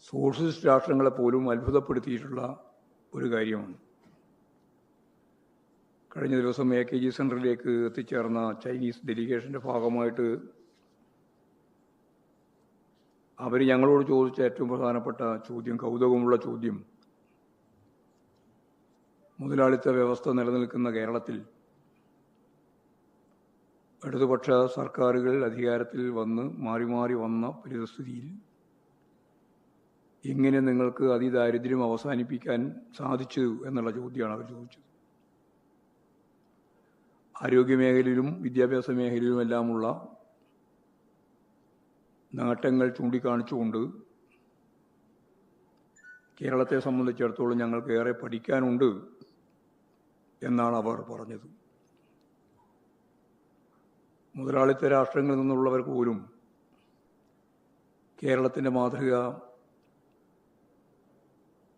Socialist രാഷ്ട്രങ്ങളെപ്പോലും അത്ഭുതപ്പെടുത്തിയിട്ടുള്ള ഒരു കാര്യമാണ്. കഴിഞ്ഞ ദിവസം AKG സെൻറ്ററിലേക്ക് എത്തിച്ചേർന്ന ചൈനീസ് ഡെലിഗേഷൻ്റെ ഭാഗമായിട്ട് അവർ ഞങ്ങളോട് ചോദിച്ച ഏറ്റവും പ്രധാനപ്പെട്ട ചോദ്യം, കൗതുകമുള്ള ചോദ്യം, മുതലാളിത്ത വ്യവസ്ഥ നിലനിൽക്കുന്ന കേരളത്തിൽ ഇടതുപക്ഷ സർക്കാരുകൾ അധികാരത്തിൽ വന്ന് മാറി മാറി വന്ന പരിസ്ഥിതിയിൽ എങ്ങനെ നിങ്ങൾക്ക് അതിദാരിദ്ര്യം അവസാനിപ്പിക്കാൻ സാധിച്ചു എന്നുള്ള ചോദ്യമാണ് അവർ ചോദിച്ചത്. ആരോഗ്യമേഖലയിലും വിദ്യാഭ്യാസ മേഖലയിലുമെല്ലാമുള്ള നേട്ടങ്ങൾ ചൂണ്ടിക്കാണിച്ചുകൊണ്ട് കേരളത്തെ സംബന്ധിച്ചിടത്തോളം ഞങ്ങൾക്ക് ഏറെ പഠിക്കാനുണ്ട് എന്നാണ് അവർ പറഞ്ഞത്. മുതലാളിത്ത രാഷ്ട്രങ്ങളിൽ നിന്നുള്ളവർ പോലും കേരളത്തിൻ്റെ മാതൃക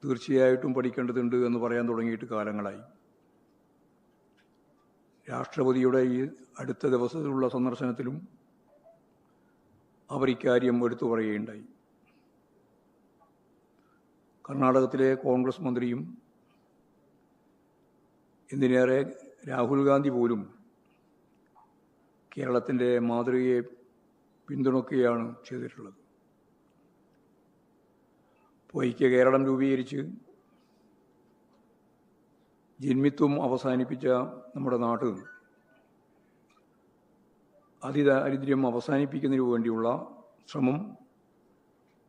തീർച്ചയായിട്ടും പഠിക്കേണ്ടതുണ്ട് എന്ന് പറയാൻ തുടങ്ങിയിട്ട് കാലങ്ങളായി. രാഷ്ട്രപതിയുടെ ഈ അടുത്ത ദിവസത്തിലുള്ള സന്ദർശനത്തിലും അവർ ഇക്കാര്യം എടുത്തു പറയുകയുണ്ടായി. കർണാടകത്തിലെ കോൺഗ്രസ് മന്ത്രിയും എന്തിനേറെ രാഹുൽ ഗാന്ധി പോലും കേരളത്തിൻ്റെ മാതൃകയെ പിന്തുണയ്ക്കുകയാണ് ചെയ്തിട്ടുള്ളത്. ഇപ്പോൾ ഐക്യ കേരളം രൂപീകരിച്ച് ജന്മിത്വം അവസാനിപ്പിച്ച നമ്മുടെ നാട് അതിദാരിദ്ര്യം അവസാനിപ്പിക്കുന്നതിനു വേണ്ടിയുള്ള ശ്രമം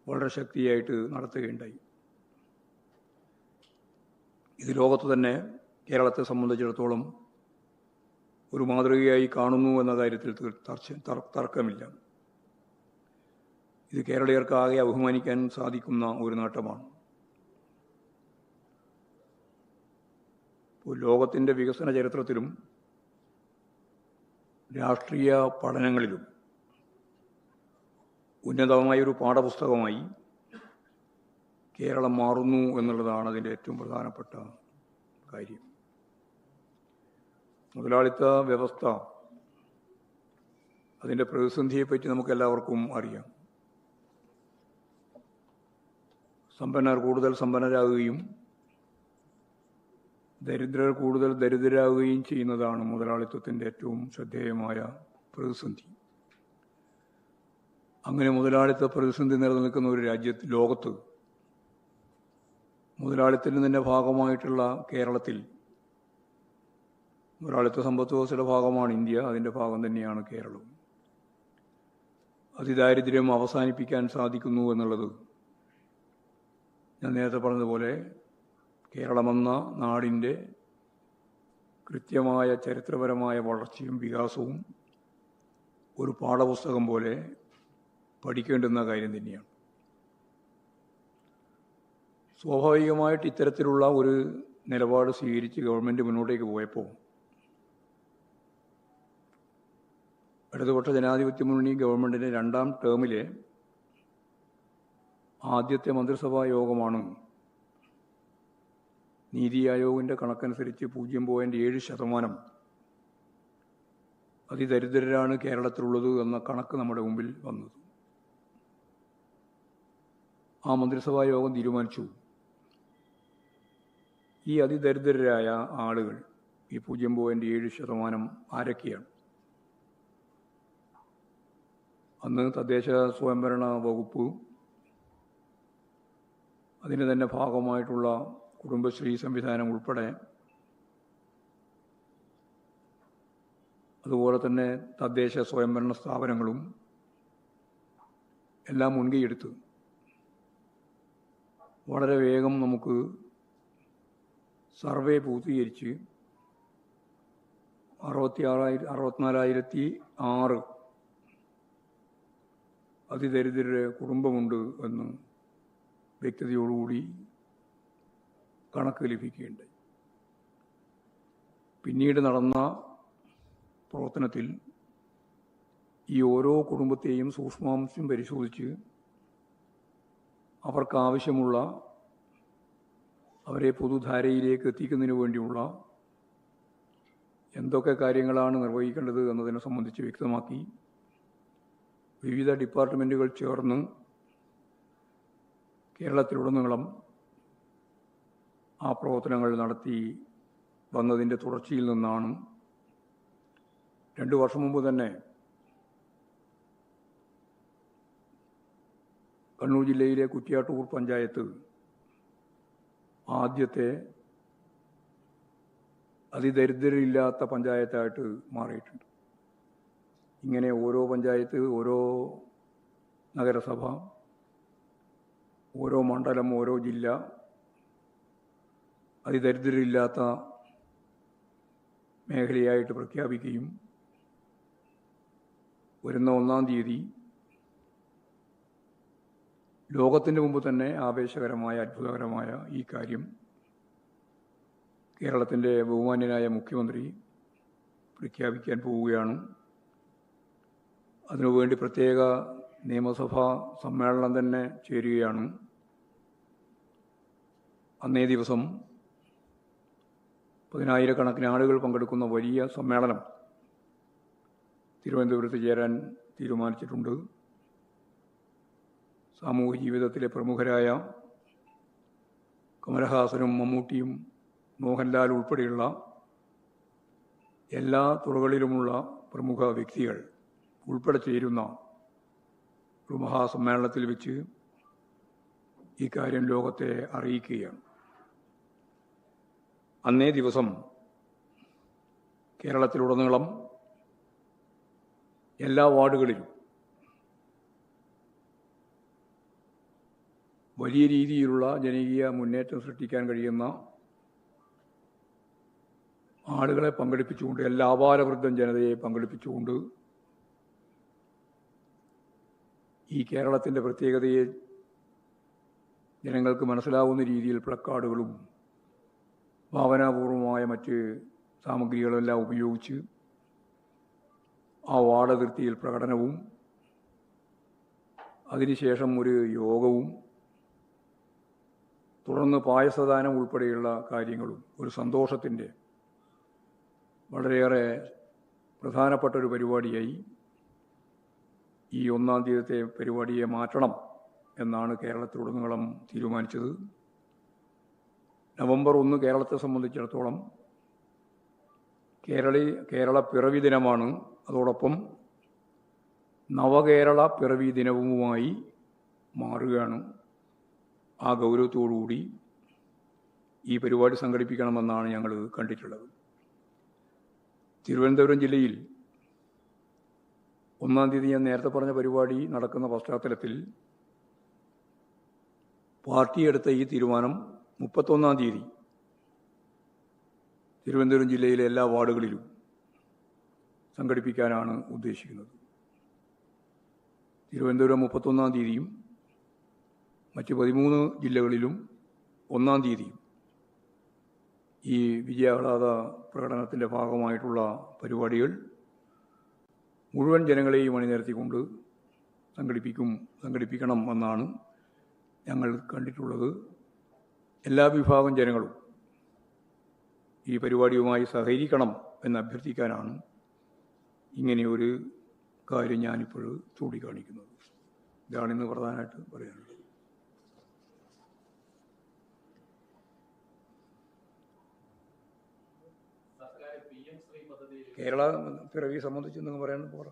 വളരെ ശക്തിയായിട്ട് നടത്തുകയുണ്ടായി. ഇത് ലോകത്ത് തന്നെ കേരളത്തെ സംബന്ധിച്ചിടത്തോളം ഒരു മാതൃകയായി കാണുന്നു എന്ന കാര്യത്തിൽ തർക്കമില്ല. ഇത് കേരളീയർക്ക് ആകെ അഭിമാനിക്കാൻ സാധിക്കുന്ന ഒരു നേട്ടമാണ്. ഇപ്പോൾ ലോകത്തിൻ്റെ വികസന ചരിത്രത്തിലും രാഷ്ട്രീയ പഠനങ്ങളിലും ഉന്നതമായൊരു പാഠപുസ്തകമായി കേരളം മാറുന്നു എന്നുള്ളതാണ് അതിൻ്റെ ഏറ്റവും പ്രധാനപ്പെട്ട കാര്യം. മുതലാളിത്ത വ്യവസ്ഥ, അതിൻ്റെ പ്രതിസന്ധിയെപ്പറ്റി നമുക്കെല്ലാവർക്കും അറിയാം. സമ്പന്നർ കൂടുതൽ സമ്പന്നരാകുകയും ദരിദ്രർ കൂടുതൽ ദരിദ്രരാകുകയും ചെയ്യുന്നതാണ് മുതലാളിത്തത്തിൻ്റെ ഏറ്റവും ശ്രദ്ധേയമായ പ്രതിസന്ധി. അങ്ങനെ മുതലാളിത്ത പ്രതിസന്ധി നിലനിൽക്കുന്ന ഒരു ലോകത്ത് മുതലാളിത്തത്തിൻ്റെ തന്നെ ഭാഗമായിട്ടുള്ള കേരളത്തിൽ, മുതലാളിത്ത സമ്പദ് വ്യവസ്ഥയുടെ ഭാഗമാണ് ഇന്ത്യ, അതിൻ്റെ ഭാഗം തന്നെയാണ് കേരളം. അതിദാരിദ്ര്യം അവസാനിപ്പിക്കാൻ സാധിക്കുന്നു എന്നുള്ളത് ഞാൻ നേരത്തെ പറഞ്ഞതുപോലെ കേരളമെന്ന നാടിൻ്റെ കൃത്യമായ ചരിത്രപരമായ വളർച്ചയും വികാസവും ഒരു പാഠപുസ്തകം പോലെ പഠിക്കേണ്ടുന്ന കാര്യം തന്നെയാണ്. സ്വാഭാവികമായിട്ട് ഇത്തരത്തിലുള്ള ഒരു നിലപാട് സ്വീകരിച്ച് ഗവൺമെൻറ് മുന്നോട്ടേക്ക് പോയപ്പോൾ ഇടതുപക്ഷ ജനാധിപത്യ മുന്നണി ഗവൺമെൻറ്റിൻ്റെ 2ാം ടേമിലെ ആദ്യത്തെ മന്ത്രിസഭാ യോഗമാണ് നീതി ആയോഗിൻ്റെ കണക്കനുസരിച്ച് 0.7% അതിദരിദ്രരാണ് കേരളത്തിലുള്ളത് എന്ന കണക്ക് നമ്മുടെ മുമ്പിൽ വന്നത്. ആ മന്ത്രിസഭാ യോഗം തീരുമാനിച്ചു, ഈ അതിദരിദ്രരായ ആളുകൾ, ഈ 0.7% ആരൊക്കെയാണ്? അന്ന് തദ്ദേശ സ്വയംഭരണ വകുപ്പ്, അതിന് തന്നെ ഭാഗമായിട്ടുള്ള കുടുംബശ്രീ സംവിധാനം ഉൾപ്പെടെ, അതുപോലെ തന്നെ തദ്ദേശ സ്വയംഭരണ സ്ഥാപനങ്ങളും എല്ലാം മുൻകൈയെടുത്ത് വളരെ വേഗം നമുക്ക് സർവേ പൂർത്തീകരിച്ച് 64,006 അതിദരിദ്രരുടെ കുടുംബമുണ്ട് എന്ന് വ്യക്തതയോടുകൂടി കണക്ക് ലഭിക്കുകയുണ്ടായി. പിന്നീട് നടന്ന പ്രവർത്തനത്തിൽ ഈ ഓരോ കുടുംബത്തെയും സൂക്ഷ്മാംശം പരിശോധിച്ച് അവർക്കാവശ്യമുള്ള, അവരെ പൊതുധാരയിലേക്ക് എത്തിക്കുന്നതിന് വേണ്ടിയുള്ള എന്തൊക്കെ കാര്യങ്ങളാണ് നിർവഹിക്കേണ്ടത് എന്നതിനെ സംബന്ധിച്ച് വ്യക്തമാക്കി വിവിധ ഡിപ്പാർട്ട്മെൻറ്റുകൾ ചേർന്ന് കേരളത്തിലുടനീളം ആ പ്രവർത്തനങ്ങൾ നടത്തി വന്നതിൻ്റെ തുടർച്ചയിൽ നിന്നാണ് 2 വർഷം മുമ്പ് തന്നെ കണ്ണൂർ ജില്ലയിലെ കുറ്റ്യാട്ടൂർ പഞ്ചായത്ത് ആദ്യത്തെ അതിദരിദ്രരില്ലാത്ത പഞ്ചായത്തായിട്ട് മാറിയിട്ടുണ്ട്. ഇങ്ങനെ ഓരോ പഞ്ചായത്ത്, ഓരോ നഗരസഭ, ഓരോ മണ്ഡലം, ഓരോ ജില്ല അതിദരിദ്രരില്ലാത്ത മേഖലയായിട്ട് പ്രഖ്യാപിക്കുകയും വരുന്ന 1-ാം തീയതി ലോകത്തിൻ്റെ മുമ്പ് തന്നെ ആവേശകരമായ, അത്ഭുതകരമായ ഈ കാര്യം കേരളത്തിൻ്റെ ബഹുമാന്യനായ മുഖ്യമന്ത്രി പ്രഖ്യാപിക്കാൻ പോവുകയാണ്. അതിനുവേണ്ടി പ്രത്യേക നിയമസഭാ സമ്മേളനം തന്നെ ചേരുകയാണ്. അന്നേ ദിവസം 10,000-കണക്കിന് ആളുകൾ പങ്കെടുക്കുന്ന വലിയ സമ്മേളനം തിരുവനന്തപുരത്ത് ചേരാൻ തീരുമാനിച്ചിട്ടുണ്ട്. സാമൂഹ്യ ജീവിതത്തിലെ പ്രമുഖരായ കമലഹാസനും മമ്മൂട്ടിയും മോഹൻലാൽ ഉൾപ്പെടെയുള്ള എല്ലാ തുറകളിലുമുള്ള പ്രമുഖ വ്യക്തികൾ ഉൾപ്പെടെ ചേരുന്ന ഒരു മഹാസമ്മേളനത്തിൽ വെച്ച് ഈ കാര്യം ലോകത്തെ അറിയിക്കുകയാണ്. അന്നേ ദിവസം കേരളത്തിലുടനീളം എല്ലാ വാർഡുകളിലും വലിയ രീതിയിലുള്ള ജനകീയ മുന്നേറ്റം സൃഷ്ടിക്കാൻ കഴിയുന്ന ആളുകളെ പങ്കെടുപ്പിച്ചുകൊണ്ട്, എല്ലാ ആപാലവൃദ്ധം ജനതയെ പങ്കെടുപ്പിച്ചുകൊണ്ട് ഈ കേരളത്തിൻ്റെ പ്രത്യേകതയെ ജനങ്ങൾക്ക് മനസ്സിലാവുന്ന രീതിയിൽ പ്ലക്കാർഡുകളും ഭാവനാപൂർവമായ മറ്റ് സാമഗ്രികളെല്ലാം ഉപയോഗിച്ച് ആ വാർഡ് അതിർത്തിയിൽ പ്രകടനവും അതിനുശേഷം ഒരു യോഗവും തുടർന്ന് പായസദാനം ഉൾപ്പെടെയുള്ള കാര്യങ്ങളും ഒരു സന്തോഷത്തിൻ്റെ വളരെയേറെ പ്രധാനപ്പെട്ട ഒരു പരിപാടിയായി ഈ 1-ാം തീയതിത്തെ പരിപാടിയെ മാറ്റണം എന്നാണ് കേരളത്തിലുടനീളം തീരുമാനിച്ചത്. നവംബർ 1 കേരളത്തെ സംബന്ധിച്ചിടത്തോളം കേരള പിറവി ദിനമാണ്. അതോടൊപ്പം നവകേരള പിറവി ദിനവുമായി മാറുകയാണ്. ആ ഗൗരവത്തോടുകൂടി ഈ പരിപാടി സംഘടിപ്പിക്കണമെന്നാണ് ഞങ്ങൾ കണ്ടിട്ടുള്ളത്. തിരുവനന്തപുരം ജില്ലയിൽ 1-ാം തീയതി ഞാൻ നേരത്തെ പറഞ്ഞ പരിപാടി നടക്കുന്ന പശ്ചാത്തലത്തിൽ പാർട്ടി എടുത്ത ഈ തീരുമാനം 31-ാം തീയതി തിരുവനന്തപുരം ജില്ലയിലെ എല്ലാ വാർഡുകളിലും സംഘടിപ്പിക്കാനാണ് ഉദ്ദേശിക്കുന്നത്. തിരുവനന്തപുരം 31-ാം തീയതിയും മറ്റ് 13 ജില്ലകളിലും 1-ാം തീയതിയും ഈ വിജയാഹ്ലാദ പ്രകടനത്തിൻ്റെ ഭാഗമായിട്ടുള്ള പരിപാടികൾ മുഴുവൻ ജനങ്ങളെയും അണിനിരത്തിക്കൊണ്ട് സംഘടിപ്പിക്കണം എന്നാണ് ഞങ്ങൾ കണ്ടിട്ടുള്ളത്. എല്ലാ വിഭാഗം ജനങ്ങളും ഈ പരിപാടിയുമായി സഹകരിക്കണം എന്ന് അഭ്യർത്ഥിക്കാനാണ് ഇങ്ങനെയൊരു കാര്യം ഞാനിപ്പോൾ ചൂണ്ടിക്കാണിക്കുന്നത്. ഇതാണിന്ന് പ്രധാനമായിട്ട് പറയാനുള്ളത്. കേരള പിറവിയെ സംബന്ധിച്ച് നിങ്ങൾ പറയാൻ പോറ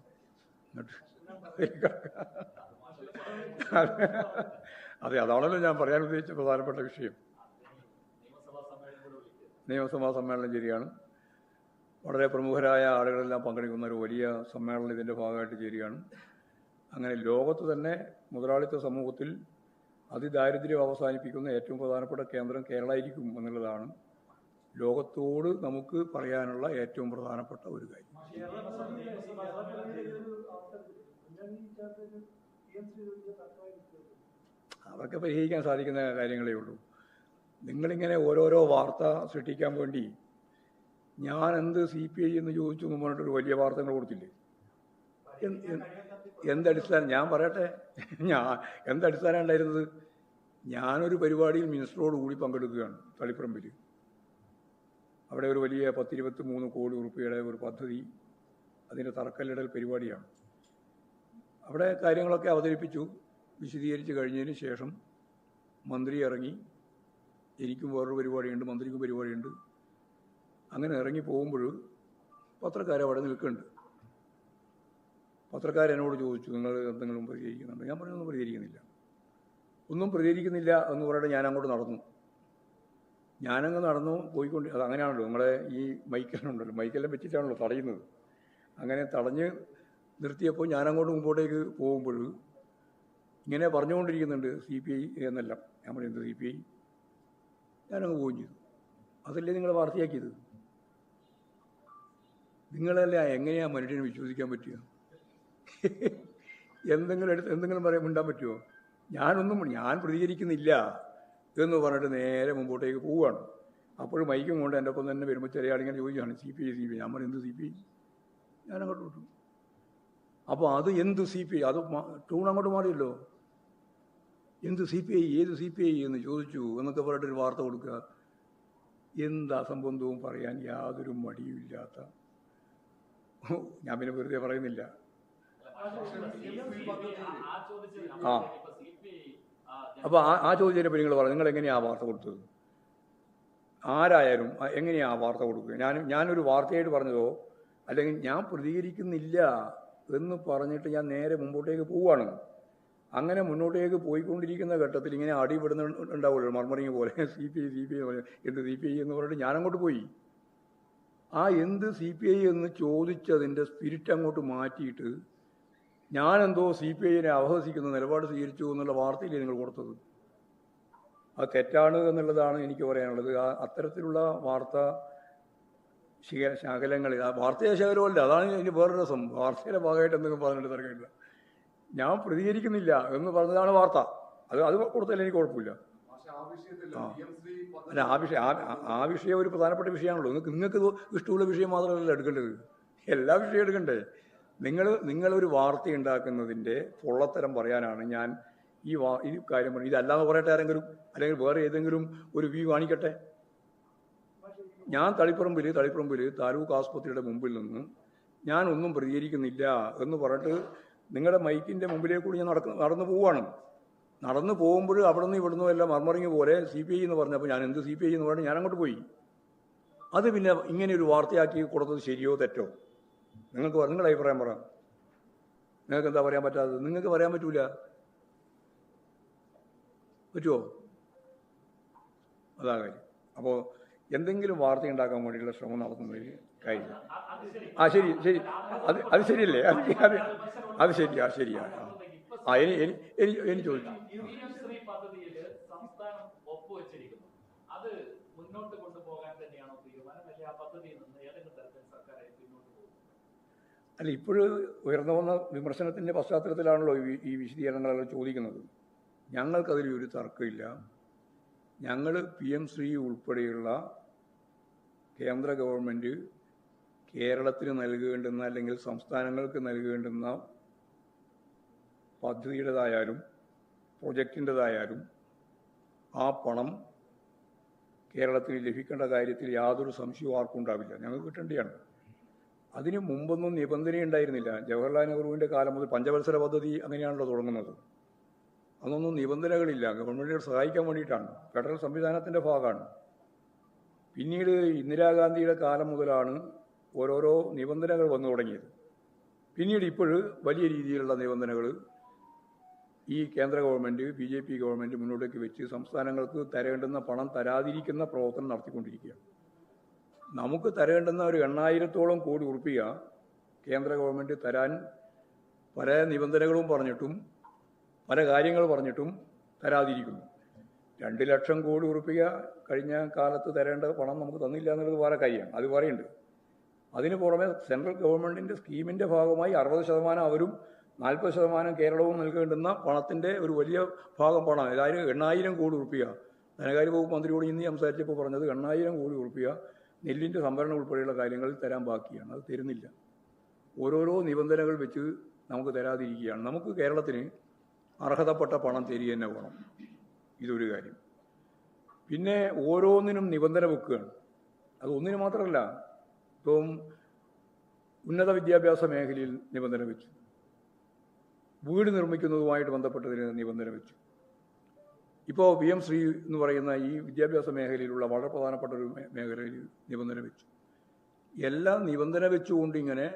അതെ, അതാണല്ലോ ഞാൻ പറയാൻ ഉദ്ദേശിച്ച പ്രധാനപ്പെട്ട വിഷയം. നിയമസഭാ സമ്മേളനം ശരിയാണ്. വളരെ പ്രമുഖരായ ആളുകളെല്ലാം പങ്കെടുക്കുന്ന ഒരു വലിയ സമ്മേളനം ഇതിൻ്റെ ഭാഗമായിട്ട് ചേരുകയാണ്. അങ്ങനെ ലോകത്ത് തന്നെ മുതലാളിത്ത സമൂഹത്തിൽ അതിദാരിദ്ര്യം അവസാനിപ്പിക്കുന്ന ഏറ്റവും പ്രധാനപ്പെട്ട കേന്ദ്രം കേരളമായിരിക്കും എന്നുള്ളതാണ് ലോകത്തോട് നമുക്ക് പറയാനുള്ള ഏറ്റവും പ്രധാനപ്പെട്ട ഒരു കാര്യം. അതൊക്കെ പരിഹരിക്കാൻ സാധിക്കുന്ന കാര്യങ്ങളേ ഉള്ളൂ. നിങ്ങളിങ്ങനെ ഓരോരോ വാർത്ത സൃഷ്ടിക്കാൻ വേണ്ടി ഞാൻ എന്ത് CPI എന്ന് ചോദിച്ചു എന്ന് പറഞ്ഞിട്ടൊരു വലിയ വാർത്തകൾ കൊടുത്തില്ലേ? എന്തടിസ്ഥാനം? ഞാൻ പറയട്ടെ, എന്തടിസ്ഥാനം ഉണ്ടായിരുന്നത്? ഞാനൊരു പരിപാടിയിൽ മിനിസ്റ്ററോട് കൂടി പങ്കെടുക്കുകയാണ് തളിപ്പറമ്പിൽ. അവിടെ ഒരു വലിയ 10-23 കോടി രൂപയുടെ ഒരു പദ്ധതി, അതിൻ്റെ തറക്കല്ലിടൽ പരിപാടിയാണ്. അവിടെ കാര്യങ്ങളൊക്കെ അവതരിപ്പിച്ചു, വിശദീകരിച്ച് കഴിഞ്ഞതിന് ശേഷം മന്ത്രി ഇറങ്ങി, എനിക്കും വേറൊരു പരിപാടിയുണ്ട്, മന്ത്രിക്കും പരിപാടിയുണ്ട്. അങ്ങനെ ഇറങ്ങി പോകുമ്പോൾ പത്രക്കാർ അവിടെ നിൽക്കുന്നുണ്ട്. പത്രക്കാരെന്നോട് ചോദിച്ചു, നിങ്ങൾ എന്തെങ്കിലും പ്രതികരിക്കുന്നുണ്ട്? ഞാൻ പറഞ്ഞു, ഒന്നും പ്രതികരിക്കുന്നില്ല. ഒന്നും പ്രതികരിക്കുന്നില്ല എന്ന് പറഞ്ഞിട്ട് ഞാൻ അങ്ങോട്ട് നടന്നു. ഞാനങ്ങ് നടന്നു പോയിക്കൊണ്ട്, അത് അങ്ങനെയാണല്ലോ, നമ്മളെ ഈ മൈക്കെല്ലാം ഉണ്ടല്ലോ, മൈക്കെല്ലാം വെച്ചിട്ടാണല്ലോ തടയുന്നത്. അങ്ങനെ തടഞ്ഞ് നിർത്തിയപ്പോൾ ഞാനങ്ങോട്ട് മുമ്പോട്ടേക്ക് പോകുമ്പോൾ ഇങ്ങനെ പറഞ്ഞുകൊണ്ടിരിക്കുന്നുണ്ട് CPI എന്നല്ല. ഞാൻ പറയുന്നത് CPI. ഞാനങ്ങ് പോവുകയും ചെയ്തു. അതല്ലേ നിങ്ങളെ വാർത്തയാക്കിയത്? നിങ്ങളല്ല എങ്ങനെയാണ് മനുഷ്യനെ വിശ്വസിക്കാൻ പറ്റുക? എന്തെങ്കിലും പറയാൻ മിണ്ടാൻ പറ്റുമോ? ഞാൻ പ്രതികരിക്കുന്നില്ല എന്ന് പറഞ്ഞിട്ട് നേരെ മുമ്പോട്ടേക്ക് പോവുകയാണ്. അപ്പോഴും മൈക്കും കൊണ്ട് എൻ്റെ ഒപ്പം തന്നെ വരുമ്പോൾ ചില ആളിങ്ങനെ ചോദിക്കുകയാണ്, CPI. ഞാൻ പറഞ്ഞു, എന്ത് CPI? ഞാനങ്ങോട്ട് വിട്ടു. അപ്പോൾ അത് എന്ത് CPI? അത് ടൂൺ അങ്ങോട്ട് മാറിയല്ലോ. എന്ത് CPI, ഏത് CPI എന്ന് ചോദിച്ചു എന്നൊക്കെ പറഞ്ഞിട്ടൊരു വാർത്ത കൊടുക്കുക. എന്ത് അസംബന്ധവും പറയാൻ യാതൊരു മടിയുമില്ലാത്ത, ഞാൻ പിന്നെ വെറുതെ പറയുന്നില്ല. അപ്പോൾ ആ ചോദിച്ചതിനെ നിങ്ങൾ പറഞ്ഞു, നിങ്ങൾ എങ്ങനെയാണ് വാർത്ത കൊടുത്തത്? ആരായാലും എങ്ങനെയാണ് വാർത്ത കൊടുക്കുക? ഞാനൊരു വാർത്തയായിട്ട് പറഞ്ഞതോ, അല്ലെങ്കിൽ ഞാൻ പ്രതികരിക്കുന്നില്ല എന്ന് പറഞ്ഞിട്ട് ഞാൻ നേരെ മുമ്പോട്ടേക്ക് പോവുകയാണ്. അങ്ങനെ മുന്നോട്ടേക്ക് പോയിക്കൊണ്ടിരിക്കുന്ന ഘട്ടത്തിൽ ഇങ്ങനെ അടിപെടുന്നുണ്ടാവുമല്ലോ, മർമറിങ് പോലെ, CPI പോലെ. എന്ത് CPI എന്ന് പറഞ്ഞിട്ട് ഞാനങ്ങോട്ട് പോയി. ആ എന്ത് CPI എന്ന് ചോദിച്ചതിൻ്റെ സ്പിരിറ്റ് അങ്ങോട്ട് മാറ്റിയിട്ട് ഞാനെന്തോ CPIനെ അപഹസിക്കുന്ന നിലപാട് സ്വീകരിച്ചു എന്നുള്ള വാർത്തയില്ലേ നിങ്ങൾ കൊടുത്തത്? അത് തെറ്റാണ് എന്നുള്ളതാണ് എനിക്ക് പറയാനുള്ളത്. അത്തരത്തിലുള്ള വാർത്താ ശകലങ്ങൾ, വാർത്തയെ ശകലമല്ല, അതാണ് ഇതിന് വേറൊരു രസം. വാർത്തയുടെ ഭാഗമായിട്ട് എന്തെങ്കിലും പറഞ്ഞിട്ട് തിരക്കില്ല. ഞാൻ പ്രതികരിക്കുന്നില്ല എന്ന് പറഞ്ഞതാണ് വാർത്ത. അത് കൊടുത്താലും എനിക്ക് കുഴപ്പമില്ല. അല്ല, ആ വിഷയം ഒരു പ്രധാനപ്പെട്ട വിഷയമാണല്ലോ. നിങ്ങൾക്ക് ഇഷ്ടമുള്ള വിഷയം മാത്രമല്ല എടുക്കേണ്ടത്, എല്ലാ വിഷയവും എടുക്കണ്ടേ? നിങ്ങളൊരു വാർത്ത ഉണ്ടാക്കുന്നതിൻ്റെ പൊള്ളത്തരം പറയാനാണ് ഞാൻ ഈ കാര്യം പറഞ്ഞു. ഇതല്ലാതെ പറയട്ടെ ആരെങ്കിലും, അല്ലെങ്കിൽ വേറെ ഏതെങ്കിലും ഒരു വ്യൂ കാണിക്കട്ടെ. ഞാൻ തളിപ്പറമ്പിൽ താലൂക്ക് ആസ്പത്രിയുടെ മുമ്പിൽ നിന്ന് ഞാൻ ഒന്നും പ്രതികരിക്കുന്നില്ല എന്ന് പറഞ്ഞിട്ട് നിങ്ങളുടെ മൈക്കിൻ്റെ മുമ്പിലേക്ക് കൂടി ഞാൻ നടന്നു പോവുകയാണ്. നടന്നു പോകുമ്പോൾ അവിടെ നിന്ന് ഇവിടുന്ന് എല്ലാം മർമറിങ് പോലെ CPI എന്ന് പറഞ്ഞപ്പോൾ ഞാൻ എന്ത് CPI എന്ന് പറഞ്ഞിട്ട് ഞാൻ അങ്ങോട്ട് പോയി. അത് പിന്നെ ഇങ്ങനെ ഒരു വാർത്തയാക്കി കൊടുത്തത് ശരിയോ തെറ്റോ? നിങ്ങളുടെ അഭിപ്രായം പറ. നിങ്ങൾക്ക് എന്താ പറയാൻ പറ്റാത്തത്? നിങ്ങൾക്ക് പറയാൻ പറ്റൂല. പറ്റുമോ? അതാ കാര്യം. അപ്പോൾ എന്തെങ്കിലും വാർത്ത ഉണ്ടാക്കാൻ വേണ്ടിയുള്ള ശ്രമം നടത്തുന്നതിൽ കാര്യമില്ല. ശരി, അത് ശരിയല്ലേ? അത് ശരിയാ. എനിക്ക് ചോദിച്ചു, അല്ല, ഇപ്പോഴും ഉയർന്നു വന്ന വിമർശനത്തിൻ്റെ പശ്ചാത്തലത്തിലാണല്ലോ ഈ വിശദീകരണങ്ങളെല്ലാം ചോദിക്കുന്നത്. ഞങ്ങൾക്കതിൽ ഒരു തർക്കമില്ല. ഞങ്ങൾ PM ശ്രീ ഉൾപ്പെടെയുള്ള കേന്ദ്ര ഗവൺമെൻറ് കേരളത്തിന് നൽകേണ്ടുന്ന, അല്ലെങ്കിൽ സംസ്ഥാനങ്ങൾക്ക് നൽകേണ്ടുന്ന പദ്ധതിയുടേതായാലും പ്രൊജക്റ്റിൻ്റെതായാലും ആ പണം കേരളത്തിന് ലഭിക്കേണ്ട കാര്യത്തിൽ യാതൊരു സംശയവും ആർക്കും ഉണ്ടാവില്ല. ഞങ്ങൾക്ക് കിട്ടേണ്ടതാണ്. അതിന് മുമ്പൊന്നും നിബന്ധനയുണ്ടായിരുന്നില്ല. ജവഹർലാൽ നെഹ്റുവിൻ്റെ കാലം മുതൽ പഞ്ചവത്സര പദ്ധതി അങ്ങനെയാണല്ലോ തുടങ്ങുന്നത്. അതൊന്നും നിബന്ധനകളില്ല. ഗവൺമെൻറ്റിനെ സഹായിക്കാൻ വേണ്ടിയിട്ടാണ്, ഫെഡറൽ സംവിധാനത്തിൻ്റെ ഭാഗമാണ്. പിന്നീട് ഇന്ദിരാഗാന്ധിയുടെ കാലം മുതലാണ് ഓരോരോ നിബന്ധനകൾ വന്നു തുടങ്ങിയത്. പിന്നീട് ഇപ്പോൾ വലിയ രീതിയിലുള്ള നിബന്ധനകൾ ഈ കേന്ദ്ര ഗവൺമെൻറ്, BJP ഗവൺമെൻറ് മുന്നോട്ടേക്ക് വെച്ച് സംസ്ഥാനങ്ങൾക്ക് തരേണ്ടുന്ന പണം തരാതിരിക്കുന്ന പ്രവർത്തനം നടത്തിക്കൊണ്ടിരിക്കുകയാണ്. നമുക്ക് തരേണ്ടുന്ന ഒരു 8,000-ഓളം കോടി ഉറുപ്പിക കേന്ദ്ര ഗവൺമെൻറ് തരാൻ പല നിബന്ധനകളും പറഞ്ഞിട്ടും പല കാര്യങ്ങൾ പറഞ്ഞിട്ടും തരാതിരിക്കുന്നു. 2 ലക്ഷം കോടി ഉറുപ്പിക കഴിഞ്ഞ കാലത്ത് തരേണ്ട പണം നമുക്ക് തന്നില്ല എന്നുള്ളത് വേറെ കാര്യമാണ്, അത് പറയുന്നുണ്ട്. അതിന് പുറമെ സെൻട്രൽ ഗവൺമെൻറ്റിൻ്റെ സ്കീമിൻ്റെ ഭാഗമായി 60% അവരും 40% കേരളവും നൽകേണ്ടുന്ന പണത്തിൻ്റെ ഒരു വലിയ ഭാഗം പണം, അതായത് 8,000 കോടി ഉറുപ്പിക. ധനകാര്യ വകുപ്പ് മന്ത്രിയോട് ഇന്ന് സംസാരിച്ചപ്പോൾ പറഞ്ഞത് 8,000 കോടി ഉറുപ്പിക നെല്ലിൻ്റെ സംഭരണം ഉൾപ്പെടെയുള്ള കാര്യങ്ങളിൽ തരാൻ ബാക്കിയാണ്. അത് തരുന്നില്ല. ഓരോരോ നിബന്ധനകൾ വെച്ച് നമുക്ക് തരാതിരിക്കുകയാണ്. നമുക്ക് കേരളത്തിന് അർഹതപ്പെട്ട പണം തരിക തന്നെ വേണം. ഇതൊരു കാര്യം. പിന്നെ ഓരോന്നിനും നിബന്ധന വെക്കുകയാണ്. അത് ഒന്നിന് മാത്രമല്ല. ഇപ്പം ഉന്നത വിദ്യാഭ്യാസ മേഖലയിൽ നിബന്ധന വെച്ചു, വീട് നിർമ്മിക്കുന്നതുമായിട്ട് ബന്ധപ്പെട്ടതിന് നിബന്ധന വെച്ചു. ഇപ്പോൾ PM ശ്രീ എന്ന് പറയുന്ന ഈ വിദ്യാഭ്യാസ മേഖലയിലുള്ള വളരെ പ്രധാനപ്പെട്ട ഒരു മേഖലയിൽ നിബന്ധന വെച്ചു. എല്ലാം നിബന്ധന വെച്ചുകൊണ്ട് ഇങ്ങനെ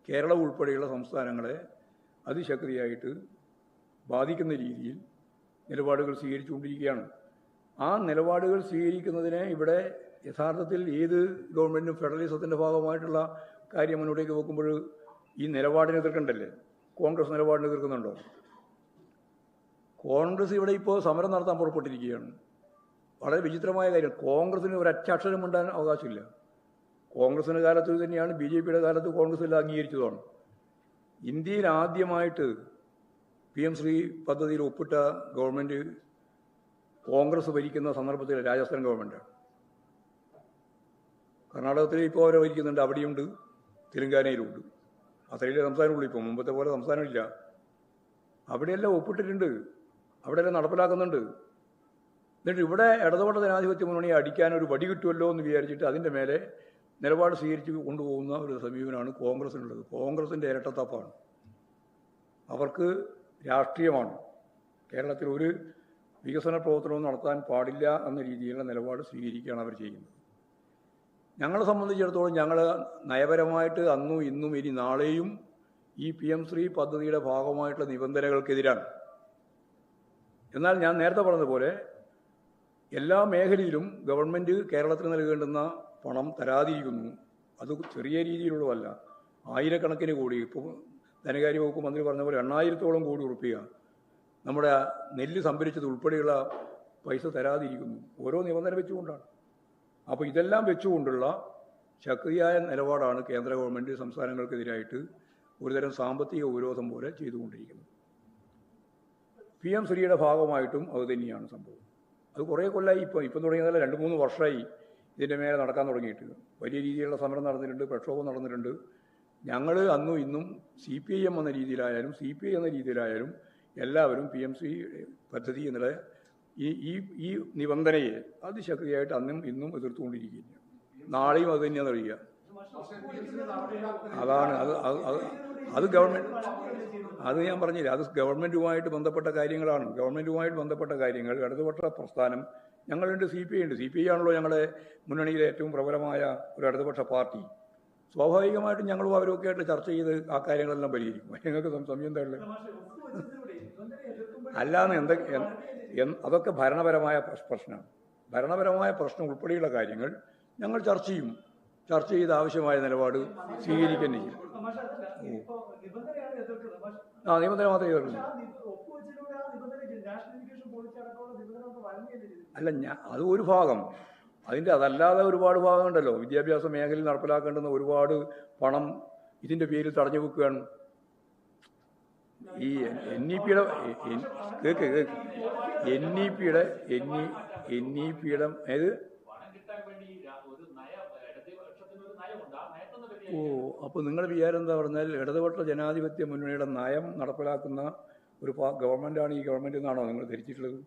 കേരളം ഉൾപ്പെടെയുള്ള സംസ്ഥാനങ്ങളെ അതിശക്തിയായിട്ട് ബാധിക്കുന്ന രീതിയിൽ നിലപാടുകൾ സ്വീകരിച്ചുകൊണ്ടിരിക്കുകയാണ്. ആ നിലപാടുകൾ സ്വീകരിക്കുന്നതിനെ ഇവിടെ യഥാർത്ഥത്തിൽ ഏത് ഗവൺമെൻറ്റും ഫെഡറലിസത്തിൻ്റെ ഭാഗമായിട്ടുള്ള കാര്യം മുന്നോട്ടേക്ക് വെക്കുമ്പോൾ ഈ നിലപാടിനെ എതിർക്കണ്ടല്ലേ? കോൺഗ്രസ് നിലപാടിനെ എതിർക്കുന്നുണ്ടോ? കോൺഗ്രസ് ഇവിടെ ഇപ്പോൾ സമരം നടത്താൻ പുറപ്പെട്ടിരിക്കുകയാണ്. വളരെ വിചിത്രമായ കാര്യം, കോൺഗ്രസിന് ഒരു അക്ഷരം ഉണ്ടാകാൻ അവകാശമില്ല. കോൺഗ്രസിൻ്റെ കാലത്ത് തന്നെയാണ് BJPയുടെ കാലത്ത് കോൺഗ്രസ് എല്ലാം അംഗീകരിച്ചതാണ്. ഇന്ത്യയിൽ ആദ്യമായിട്ട് PM ശ്രീ പദ്ധതിയിൽ ഒപ്പിട്ട ഗവൺമെൻറ് കോൺഗ്രസ് ഭരിക്കുന്ന സന്ദർഭത്തിൽ രാജസ്ഥാൻ ഗവൺമെൻറ്റാണ്. കർണാടകത്തിൽ ഇപ്പോൾ അവരെ ഭരിക്കുന്നുണ്ട്, അവിടെയുണ്ട്, തെലുങ്കാനയിലുണ്ട്. അത്രയിലെ സംസ്ഥാനമുള്ളൂ. ഇപ്പോൾ മുമ്പത്തെ പോലെ സംസ്ഥാനമില്ല. അവിടെയെല്ലാം ഒപ്പിട്ടിട്ടുണ്ട്, അവിടെയെല്ലാം നടപ്പിലാക്കുന്നുണ്ട്. എന്നിട്ട് ഇവിടെ ഇടതുപക്ഷ ജനാധിപത്യ മുന്നണിയെ അടിക്കാൻ ഒരു വടി കിട്ടുമല്ലോ എന്ന് വിചാരിച്ചിട്ട് അതിൻ്റെ മേലെ നിലപാട് സ്വീകരിച്ച് കൊണ്ടുപോകുന്ന ഒരു സമീപനമാണ് കോൺഗ്രസിനുള്ളത്. കോൺഗ്രസിൻ്റെ ഇരട്ടത്താപ്പാണ്. അവർക്ക് രാഷ്ട്രീയമാണ്. കേരളത്തിൽ ഒരു വികസന പ്രവർത്തനവും നടത്താൻ പാടില്ല എന്ന രീതിയിലുള്ള നിലപാട് സ്വീകരിക്കുകയാണ് അവർ ചെയ്യുന്നത്. ഞങ്ങളെ സംബന്ധിച്ചിടത്തോളം ഞങ്ങൾ നയപരമായിട്ട് അന്നും ഇന്നും ഇനി നാളെയും ഈ PM ശ്രീ പദ്ധതിയുടെ ഭാഗമായിട്ടുള്ള നിബന്ധനകൾക്കെതിരാണ്. എന്നാൽ ഞാൻ നേരത്തെ പറഞ്ഞതുപോലെ എല്ലാ മേഖലയിലും ഗവൺമെൻറ് കേരളത്തിന് നൽകേണ്ടുന്ന പണം തരാതിരിക്കുന്നു. അത് ചെറിയ രീതിയിലുള്ളതല്ല, ആയിരക്കണക്കിന് കോടി. ഇപ്പോൾ ധനകാര്യ വകുപ്പ് മന്ത്രി പറഞ്ഞ പോലെ 8000-ഓളം കോടി ഉറുപ്പിക നമ്മുടെ നെല്ല് സംഭരിച്ചത് ഉൾപ്പെടെയുള്ള പൈസ തരാതിരിക്കുന്നു. ഓരോ നിബന്ധന വെച്ചുകൊണ്ടാണ്. അപ്പോൾ ഇതെല്ലാം വെച്ചുകൊണ്ടുള്ള ശക്തിയായ നിലപാടാണ് കേന്ദ്ര ഗവൺമെൻറ് സംസ്ഥാനങ്ങൾക്കെതിരായിട്ട് ഒരുതരം സാമ്പത്തിക ഉപരോധം പോലെ ചെയ്തുകൊണ്ടിരിക്കുന്നത്. PM ശ്രീയുടെ ഭാഗമായിട്ടും അത് തന്നെയാണ് സംഭവം. അത് കുറേ കൊല്ലമായി. ഇപ്പം തുടങ്ങിയതല്ല, 2-3 വർഷമായി ഇതിൻ്റെ മേലെ നടക്കാൻ തുടങ്ങിയിട്ട്. വലിയ രീതിയിലുള്ള സമരം നടന്നിട്ടുണ്ട്, പ്രക്ഷോഭം നടന്നിട്ടുണ്ട്. ഞങ്ങൾ അന്നും ഇന്നും CPIM എന്ന രീതിയിലായാലും CPI എന്ന രീതിയിലായാലും എല്ലാവരും PM ശ്രീ പദ്ധതി എന്നുള്ള ഈ നിബന്ധനയെ അതിശക്തിയായിട്ട് അന്നും ഇന്നും എതിർത്തുകൊണ്ടിരിക്കുകയാണ്. നാളെയും അത് തന്നെയാണ് അറിയുക. അതാണ് അത് ഗവൺമെൻറ്, അത് ഞാൻ പറഞ്ഞില്ല, അത് ഗവൺമെൻറ്റുമായിട്ട് ബന്ധപ്പെട്ട കാര്യങ്ങളാണ്. ഗവൺമെൻറ്റുമായിട്ട് ബന്ധപ്പെട്ട കാര്യങ്ങൾ ഇടതുപക്ഷ പ്രസ്ഥാനം, ഞങ്ങളുണ്ട്, CPI ഉണ്ട്. CPI ആണല്ലോ ഞങ്ങളുടെ മുന്നണിയിലെ ഏറ്റവും പ്രബലമായ ഒരു ഇടതുപക്ഷ പാർട്ടി. സ്വാഭാവികമായിട്ടും ഞങ്ങളും അവരൊക്കെ ആയിട്ട് ചർച്ച ചെയ്ത് ആ കാര്യങ്ങളെല്ലാം പരിഹരിക്കും. ഞങ്ങൾക്ക് സമയം എന്താ ഉള്ളത്? അല്ലാന്ന് അതൊക്കെ ഭരണപരമായ പ്രശ്നമാണ്. ഭരണപരമായ പ്രശ്നം ഉൾപ്പെടെയുള്ള കാര്യങ്ങൾ ഞങ്ങൾ ചർച്ച ചെയ്യും. ചർച്ച ചെയ്ത് ആവശ്യമായ നിലപാട് സ്വീകരിക്കാൻ ചെയ്യും. നിബന്ധന മാത്രമേ എതിർക്കുള്ളൂ. അല്ല, അത് ഒരു ഭാഗം. അതല്ലാതെ ഒരുപാട് ഭാഗമുണ്ടല്ലോ. വിദ്യാഭ്യാസ മേഖലയിൽ നടപ്പിലാക്കേണ്ടുന്ന ഒരുപാട് പണം ഇതിൻ്റെ പേരിൽ തടഞ്ഞു വെക്കുകയാണ്. ഈ NEPയുടെ ഏത് അപ്പോൾ നിങ്ങളുടെ വിചാരം എന്താ പറഞ്ഞാൽ ഇടതുപക്ഷ ജനാധിപത്യ മുന്നണിയുടെ നയം നടപ്പിലാക്കുന്ന ഒരു ഗവൺമെൻറ്റാണ് ഈ ഗവൺമെൻറ് എന്നാണോ നിങ്ങൾ ധരിച്ചിട്ടുള്ളത്?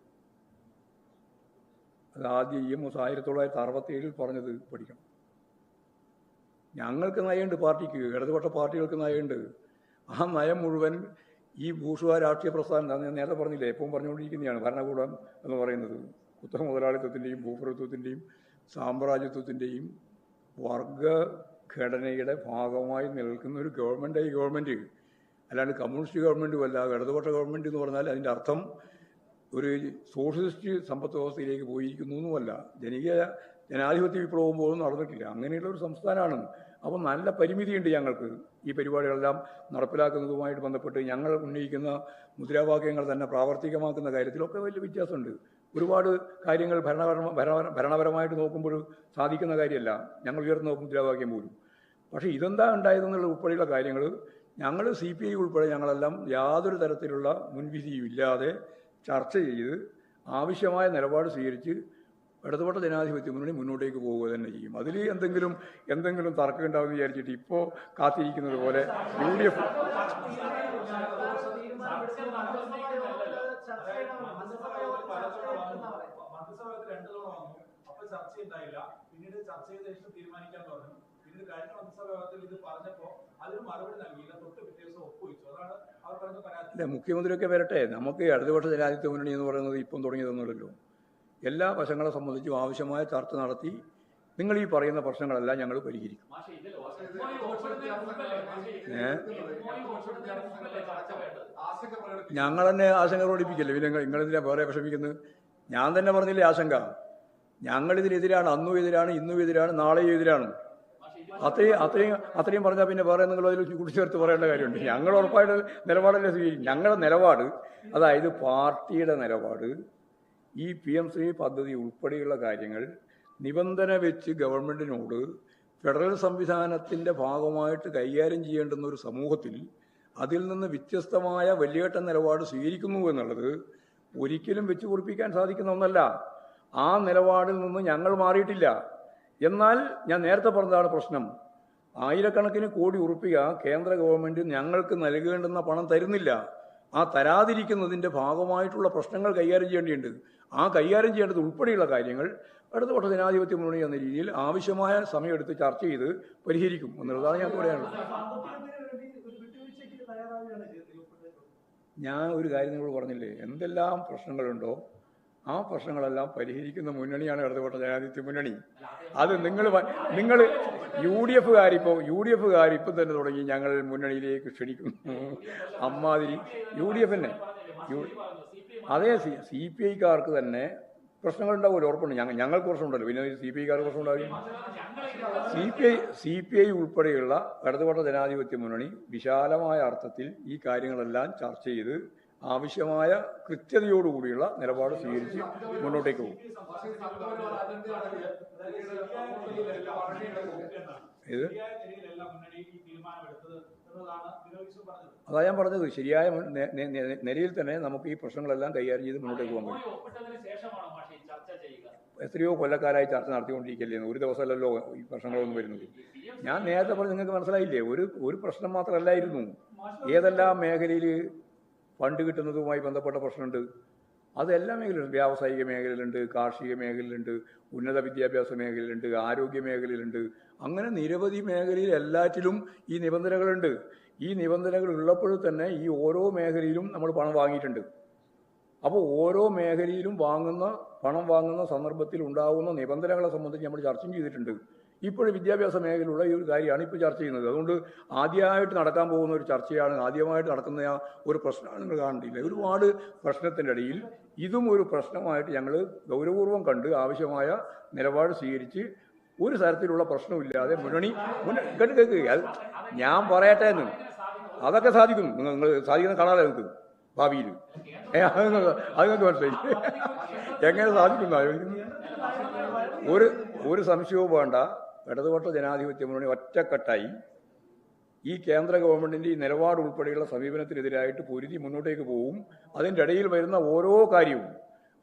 അത് ആദ്യം EMS 1967 പറഞ്ഞത് പഠിക്കണം. ഞങ്ങൾക്ക് നയമുണ്ട്, പാർട്ടിക്ക്, ഇടതുപക്ഷ പാർട്ടികൾക്ക് നയമുണ്ട്. ആ നയം മുഴുവൻ ഈ ബൂർഷ്വാ രാഷ്ട്രീയ പ്രസ്ഥാനം, ഞാൻ നേരത്തെ പറഞ്ഞില്ലേ, എപ്പോഴും പറഞ്ഞുകൊണ്ടിരിക്കുന്നതാണ് ഭരണകൂടം എന്ന് പറയുന്നത് കുത്തക മുതലാളിത്തത്തിൻ്റെയും ഭൂപ്രഭുത്വത്തിൻ്റെയും സാമ്രാജ്യത്വത്തിൻ്റെയും വർഗഘടനയുടെ ഭാഗമായി നിൽക്കുന്ന ഒരു ഗവൺമെൻറ്റായി ഗവൺമെൻറ്. അല്ലാണ്ട് കമ്മ്യൂണിസ്റ്റ് ഗവൺമെൻറ്റും അല്ല. ഇടതുപക്ഷ ഗവൺമെൻറ് എന്ന് പറഞ്ഞാൽ അതിൻ്റെ അർത്ഥം ഒരു സോഷ്യലിസ്റ്റ് സമ്പദ് വ്യവസ്ഥയിലേക്ക് പോയിരിക്കുന്നു എന്നുമല്ല. ജനാധിപത്യ വിപ്ലവം പോലും നടന്നിട്ടില്ല. അങ്ങനെയുള്ള ഒരു സംസ്ഥാനമാണ്. അപ്പോൾ നല്ല പരിമിതിയുണ്ട് ഞങ്ങൾക്ക് ഈ പരിപാടികളെല്ലാം നടപ്പിലാക്കുന്നതുമായിട്ട് ബന്ധപ്പെട്ട്. ഞങ്ങൾ ഉന്നയിക്കുന്ന മുദ്രാവാക്യങ്ങൾ തന്നെ പ്രാവർത്തികമാക്കുന്ന കാര്യത്തിലൊക്കെ വലിയ വ്യത്യാസമുണ്ട്. ഒരുപാട് കാര്യങ്ങൾ ഭരണപരമായിട്ട് നോക്കുമ്പോൾ സാധിക്കുന്ന കാര്യമല്ല ഞങ്ങൾ ഉയർന്ന മുദ്രാവാക്യം പോലും. പക്ഷേ ഇതെന്താ ഉണ്ടായതെന്നുള്ള ഉൾപ്പെടെയുള്ള കാര്യങ്ങൾ ഞങ്ങൾ CPI ഉൾപ്പെടെ ഞങ്ങളെല്ലാം യാതൊരു തരത്തിലുള്ള മുൻവിധിയും ഇല്ലാതെ ചർച്ച ചെയ്ത് ആവശ്യമായ നിലപാട് സ്വീകരിച്ച് ഇടതുപക്ഷ ജനാധിപത്യ മുന്നണി മുന്നോട്ടേക്ക് പോവുക തന്നെ ചെയ്യും. അതിൽ എന്തെങ്കിലും തർക്കം ഉണ്ടാവുമെന്ന് വിചാരിച്ചിട്ട് ഇപ്പോൾ കാത്തിരിക്കുന്നത് പോലെ UDF ചർച്ച ഉണ്ടായില്ല. പിന്നീട് ചർച്ച ചെയ്ത ശേഷം തീരുമാനിക്കാൻ പറഞ്ഞു. പിന്നീട് കഴിഞ്ഞ മന്ത്രിസഭാ യോഗത്തിൽ ഇത് പറഞ്ഞപ്പോൾ അല്ല, മുഖ്യമന്ത്രിയൊക്കെ വരട്ടെ. നമുക്ക് ഇടതുപക്ഷ ജനാധിപത്യ മുന്നണി എന്ന് പറയുന്നത് ഇപ്പം തുടങ്ങിയതൊന്നുമല്ലല്ലോ. എല്ലാ വശങ്ങളെ സംബന്ധിച്ചും ആവശ്യമായ ചർച്ച നടത്തി നിങ്ങൾ ഈ പറയുന്ന പ്രശ്നങ്ങളെല്ലാം ഞങ്ങൾ പരിഹരിക്കും. ഞങ്ങൾ തന്നെ ആശങ്ക പ്രകടിപ്പിക്കില്ലേ? പിന്നെ നിങ്ങളിതിനെ വേറെ വിഷമിക്കുന്നത്? ഞാൻ തന്നെ പറഞ്ഞില്ലേ ആശങ്ക. ഞങ്ങളിതിനെതിരാണ്, അന്നും എതിരാണ്, ഇന്നും എതിരാണ്, നാളെയും എതിരാണ്. അത്രയും പറഞ്ഞാൽ പിന്നെ വേറെ നിങ്ങൾ അതിൽ കൂട്ടിച്ചേർത്ത് പറയേണ്ട കാര്യമുണ്ട്. ഞങ്ങൾ ഉറപ്പായിട്ട് നിലപാടല്ലേ സ്വീകരിക്കും. ഞങ്ങളുടെ നിലപാട്, അതായത് പാർട്ടിയുടെ നിലപാട്, ഈ PM-ശ്രീ പദ്ധതി ഉൾപ്പെടെയുള്ള കാര്യങ്ങൾ നിബന്ധന വെച്ച് ഗവൺമെൻറ്റിനോട് ഫെഡറൽ സംവിധാനത്തിൻ്റെ ഭാഗമായിട്ട് കൈകാര്യം ചെയ്യേണ്ടുന്ന ഒരു സമൂഹത്തിൽ അതിൽ നിന്ന് വ്യത്യസ്തമായ വലിയേട്ട നിലപാട് സ്വീകരിക്കുന്നു എന്നുള്ളത് ഒരിക്കലും വെച്ച് പൊറിപ്പിക്കാൻ സാധിക്കുന്ന ഒന്നല്ല. ആ നിലപാടിൽ നിന്ന് ഞങ്ങൾ മാറിയിട്ടില്ല. എന്നാൽ ഞാൻ നേരത്തെ പറഞ്ഞതാണ് പ്രശ്നം. ആയിരക്കണക്കിന് കോടി ഉറുപ്പിക കേന്ദ്ര ഗവൺമെൻറ് ഞങ്ങൾക്ക് നൽകേണ്ടുന്ന പണം തരുന്നില്ല. ആ തരാതിരിക്കുന്നതിൻ്റെ ഭാഗമായിട്ടുള്ള പ്രശ്നങ്ങൾ കൈകാര്യം ചെയ്യേണ്ടിയുണ്ട്. ആ കൈകാര്യം ചെയ്യേണ്ടത് ഉൾപ്പെടെയുള്ള കാര്യങ്ങൾ ഇടതുപക്ഷ ജനാധിപത്യ മുന്നണി എന്ന രീതിയിൽ ആവശ്യമായ സമയമെടുത്ത് ചർച്ച ചെയ്ത് പരിഹരിക്കും എന്നുള്ളതാണ് ഞാൻ പറയാനുള്ളത്. ഞാൻ ഒരു കാര്യം നിങ്ങളോട് പറഞ്ഞില്ലേ, എന്തെല്ലാം പ്രശ്നങ്ങളുണ്ടോ ആ പ്രശ്നങ്ങളെല്ലാം പരിഹരിക്കുന്ന മുന്നണിയാണ് ഇടതുപക്ഷ ജനാധിപത്യ മുന്നണി. അത് നിങ്ങൾ UDF-കാർ ഇപ്പം തന്നെ തുടങ്ങി ഞങ്ങൾ മുന്നണിയിലേക്ക് ക്ഷണിക്കുന്നു. അമ്മാതിരി UDF തന്നെ. അതേ CPI-ക്കാർക്ക് തന്നെ പ്രശ്നങ്ങളുണ്ടാവുമല്ലോ, ഉറപ്പുണ്ട്. ഞങ്ങൾക്ക് പ്രശ്നമുണ്ടല്ലോ, പിന്നെ CPI-ക്കാർക്ക് പ്രശ്നം ഉണ്ടാവില്ല. CPI ഉൾപ്പെടെയുള്ള ഇടതുപക്ഷ ജനാധിപത്യ മുന്നണി വിശാലമായ അർത്ഥത്തിൽ ഈ കാര്യങ്ങളെല്ലാം ചർച്ച ചെയ്ത് ആവശ്യമായ കൃത്യതയോടുകൂടിയുള്ള നിലപാട് സ്വീകരിച്ച് മുന്നോട്ടേക്ക് പോകും. ഇത് അതാ ഞാൻ പറഞ്ഞത്, ശരിയായ നിലയിൽ തന്നെ നമുക്ക് ഈ പ്രശ്നങ്ങളെല്ലാം കൈകാര്യം ചെയ്ത് മുന്നോട്ടേക്ക് പോകാൻ കഴിയും. എത്രയോ കൊല്ലക്കാരായി ചർച്ച നടത്തിക്കൊണ്ടിരിക്കുകയല്ലേ, ഒരു ദിവസമല്ലല്ലോ ഈ പ്രശ്നങ്ങളൊന്നും വരുന്നത്. ഞാൻ നേരത്തെ പറഞ്ഞ് നിങ്ങൾക്ക് മനസ്സിലായില്ലേ, ഒരു പ്രശ്നം മാത്രമല്ലായിരുന്നു. ഏതെല്ലാം മേഖലയിൽ ഫണ്ട് കിട്ടുന്നതുമായി ബന്ധപ്പെട്ട പ്രശ്നമുണ്ട്, അതെല്ലാ മേഖലയിലുണ്ട്. വ്യാവസായിക മേഖലയിലുണ്ട്, കാർഷിക മേഖലയിലുണ്ട്, ഉന്നത വിദ്യാഭ്യാസ മേഖലയിലുണ്ട്, ആരോഗ്യ മേഖലയിലുണ്ട്. അങ്ങനെ നിരവധി മേഖലയിൽ എല്ലാറ്റിലും ഈ നിബന്ധനകളുണ്ട്. ഈ നിബന്ധനകൾ ഉള്ളപ്പോൾ തന്നെ ഈ ഓരോ മേഖലയിലും നമ്മൾ പണം വാങ്ങിയിട്ടുണ്ട്. അപ്പോൾ ഓരോ മേഖലയിലും പണം വാങ്ങുന്ന സന്ദർഭത്തിൽ ഉണ്ടാകുന്ന നിബന്ധനകളെ സംബന്ധിച്ച് നമ്മൾ ചർച്ചയും ചെയ്തിട്ടുണ്ട്. ഇപ്പോഴും വിദ്യാഭ്യാസ മേഖലയിലുള്ള ഈ ഒരു കാര്യമാണ് ഇപ്പോൾ ചർച്ച ചെയ്യുന്നത്. അതുകൊണ്ട് ആദ്യമായിട്ട് നടക്കാൻ പോകുന്ന ഒരു ചർച്ചയാണ്, ആദ്യമായിട്ട് നടക്കുന്ന ഒരു പ്രശ്നമാണ് നിങ്ങൾ കാണേണ്ടിയില്ല. ഒരുപാട് പ്രശ്നത്തിൻ്റെ ഇടയിൽ ഇതും ഒരു പ്രശ്നമായിട്ട് ഞങ്ങൾ ഗൗരവപൂർവ്വം കണ്ട് ആവശ്യമായ നിലപാട് സ്വീകരിച്ച് ഒരു തരത്തിലുള്ള പ്രശ്നമില്ലാതെ കേൾക്ക് അത് ഞാൻ പറയട്ടെ എന്ന്. അതൊക്കെ സാധിക്കും. നിങ്ങൾ സാധിക്കുന്ന കാണാതെ നിങ്ങൾക്ക് ഭാവിയിൽ അത് നിങ്ങൾക്ക് മനസ്സിലായി എങ്ങനെ സാധിക്കുന്നു. ഒരു സംശയവും വേണ്ട. ഇടതുപക്ഷ ജനാധിപത്യ മുന്നണി ഒറ്റക്കെട്ടായി ഈ കേന്ദ്ര ഗവൺമെൻറ്റിൻ്റെ ഈ നിലപാട് ഉൾപ്പെടെയുള്ള സമീപനത്തിനെതിരായിട്ട് പൊരുതി മുന്നോട്ടേക്ക് പോകും. അതിൻ്റെ ഇടയിൽ വരുന്ന ഓരോ കാര്യവും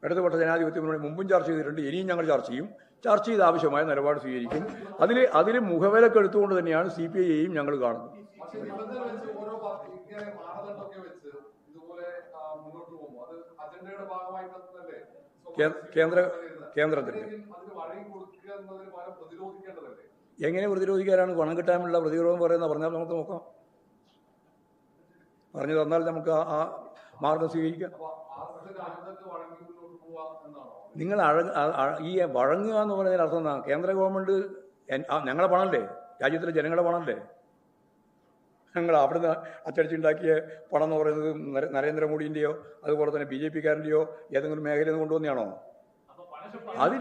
ഇടതുപക്ഷ ജനാധിപത്യ മുന്നണി മുമ്പും ചർച്ച ചെയ്തിട്ടുണ്ട്, ഇനിയും ഞങ്ങൾ ചർച്ച ചെയ്യും. ചർച്ച ചെയ്ത് ആവശ്യമായ നിലപാട് സ്വീകരിക്കും. അതിൽ മുഖവിലക്ക് എടുത്തുകൊണ്ട് തന്നെയാണ് CPI-യെയും ഞങ്ങൾ കാണുന്നത്. കേന്ദ്രത്തിന്റെ എങ്ങനെ പ്രതിരോധിക്കാനാണ്? പണം കിട്ടാനുള്ള പ്രതിരോധം പറഞ്ഞാൽ നമുക്ക് നോക്കാം. പറഞ്ഞു തന്നാൽ നമുക്ക് ആ മാർഗം സ്വീകരിക്കാം. നിങ്ങൾ ഈ വഴങ്ങുക എന്ന് പറയുന്നതിന് അർത്ഥം എന്താ? കേന്ദ്ര ഗവൺമെന്റ് ഞങ്ങളെ പണമല്ലേ, രാജ്യത്തിലെ ജനങ്ങളുടെ പണമല്ലേ? ഞങ്ങൾ അവിടുന്ന് അച്ചടിച്ചുണ്ടാക്കിയ പണം എന്ന് പറയുന്നത് നരേന്ദ്രമോദിൻ്റെയോ അതുപോലെ തന്നെ BJP-കാരൻ്റെയോ ഏതെങ്കിലും മേഖലയിൽ നിന്ന് കൊണ്ടുവന്നെയാണോ? അത്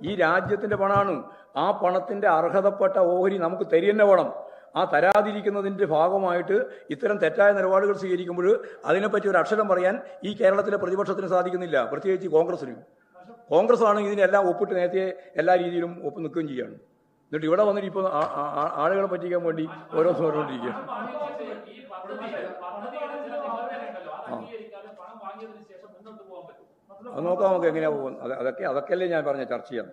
ഈ രാജ്യത്തിൻ്റെ പണമാണ്. ആ പണത്തിൻ്റെ അർഹതപ്പെട്ട ഓഹരി നമുക്ക് തരികന്നെ വേണം. ആ തരാതിരിക്കുന്നതിൻ്റെ ഭാഗമായിട്ട് ഇത്തരം തെറ്റായ നിലപാടുകൾ സ്വീകരിക്കുമ്പോൾ അതിനെപ്പറ്റി ഒരു അക്ഷരം പറയാൻ ഈ കേരളത്തിലെ പ്രതിപക്ഷത്തിന് സാധിക്കുന്നില്ല, പ്രത്യേകിച്ച് കോൺഗ്രസിന്. കോൺഗ്രസ്സാണ് ഇതിനെല്ലാം ഒപ്പിട്ട് നേരത്തെ എല്ലാ രീതിയിലും ഒപ്പ് നിൽക്കുകയും ചെയ്യാണ്. എന്നിട്ട് ഇവിടെ വന്നിട്ട് ഇപ്പോൾ ആളുകളെ പറ്റിക്കാൻ വേണ്ടി ഓരോ പറഞ്ഞുകൊണ്ടിരിക്കുക. അത് നോക്കാം നമുക്ക് എങ്ങനെയാ പോകുന്നത്. അതൊക്കെയല്ലേ ഞാൻ പറഞ്ഞ ചർച്ച ചെയ്യാം.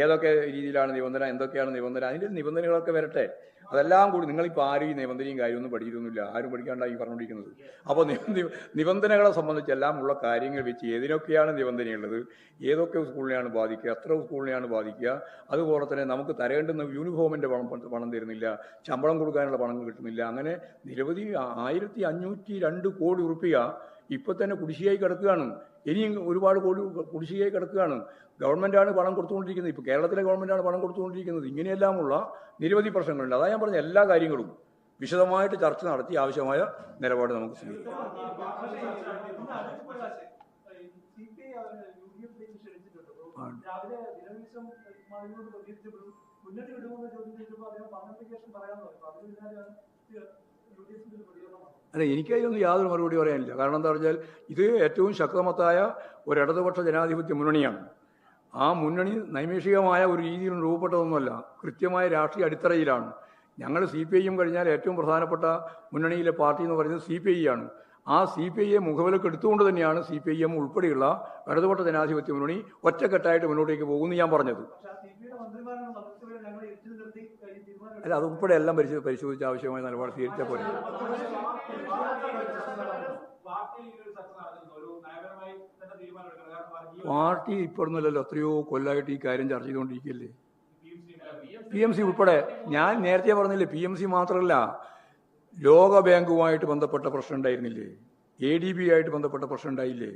ഏതൊക്കെ രീതിയിലാണ് നിബന്ധന, എന്തൊക്കെയാണ് നിബന്ധന, അതിൻ്റെ നിബന്ധനകളൊക്കെ വരട്ടെ. അതെല്ലാം കൂടി നിങ്ങളിപ്പോൾ ആരും ഈ നിബന്ധനയും കാര്യമൊന്നും പഠിച്ചിട്ടൊന്നുമില്ല, ആരും പഠിക്കാണ്ടായി പറഞ്ഞുകൊണ്ടിരിക്കുന്നത്. അപ്പോൾ നിബന്ധനകളെ സംബന്ധിച്ചെല്ലാം ഉള്ള കാര്യങ്ങൾ വെച്ച് ഏതിനൊക്കെയാണ് നിബന്ധനയുള്ളത്, ഏതൊക്കെ സ്കൂളിനെയാണ് ബാധിക്കുക, എത്ര സ്കൂളിനെയാണ് ബാധിക്കുക, അതുപോലെ തന്നെ നമുക്ക് തരേണ്ടുന്ന യൂണിഫോമിൻ്റെ പണം തരുന്നില്ല, ശമ്പളം കൊടുക്കാനുള്ള പണം കിട്ടുന്നില്ല, അങ്ങനെ നിരവധി 1502 കോടി റുപ്യ ഇപ്പോൾ തന്നെ കുടിശ്ശികയായി കിടക്കുകയാണ്. ഇനിയും ഒരുപാട് കോടി കുടിശ്ശികയായി കിടക്കുകയാണ്. ഗവൺമെൻറ്റാണ് പണം കൊടുത്തുകൊണ്ടിരിക്കുന്നത്. ഇപ്പോൾ കേരളത്തിലെ ഗവൺമെൻറ്റാണ് പണം കൊടുത്തുകൊണ്ടിരിക്കുന്നത്. ഇങ്ങനെയെല്ലാമുള്ള നിരവധി പ്രശ്നങ്ങളുണ്ട്. അതാ ഞാൻ പറഞ്ഞ എല്ലാ കാര്യങ്ങളും വിശദമായിട്ട് ചർച്ച നടത്തി ആവശ്യമായ നിലപാട് നമുക്ക് സ്വീകരിക്കാം. അല്ല, എനിക്കതിലൊന്നും യാതൊരു മറുപടി പറയാനില്ല. കാരണം എന്താ പറഞ്ഞാൽ ഇത് ഏറ്റവും ശക്തമത്തായ ഒരു ഇടതുപക്ഷ ജനാധിപത്യ മുന്നണിയാണ്. ആ മുന്നണി നൈമിഷികമായ ഒരു രീതിയിൽ രൂപപ്പെട്ടതൊന്നുമല്ല, കൃത്യമായ രാഷ്ട്രീയ അടിത്തറയിലാണ്. ഞങ്ങൾ CPI കഴിഞ്ഞാൽ ഏറ്റവും പ്രധാനപ്പെട്ട മുന്നണിയിലെ പാർട്ടി എന്ന് പറയുന്നത് CPI ആണ്. ആ CPIയെ മുഖവിലക്ക് എടുത്തുകൊണ്ട് തന്നെയാണ് CPIM ഉൾപ്പെടെയുള്ള ഇടതുപക്ഷ ജനാധിപത്യ മുന്നണി ഒറ്റക്കെട്ടായിട്ട് മുന്നോട്ടേക്ക് പോകുമെന്ന് ഞാൻ പറഞ്ഞത്. അല്ല, അതുൾപ്പെടെ എല്ലാം പരിശോധിച്ച് ആവശ്യമായ നിലപാട് സ്വീകരിച്ചാൽ പോലെ. പാർട്ടി ഇപ്പോഴൊന്നുമല്ലല്ലോ, എത്രയോ കൊല്ലമായിട്ട് ഈ കാര്യം ചർച്ച ചെയ്തുകൊണ്ടിരിക്കുകയല്ലേ. PMC ഉൾപ്പെടെ ഞാൻ നേരത്തെ പറഞ്ഞില്ലേ, PMC മാത്രമല്ല, ലോകബാങ്കുമായിട്ട് ബന്ധപ്പെട്ട പ്രശ്നം ഉണ്ടായിരുന്നില്ലേ, ADB ആയിട്ട് ബന്ധപ്പെട്ട പ്രശ്നം ഉണ്ടായില്ലേ.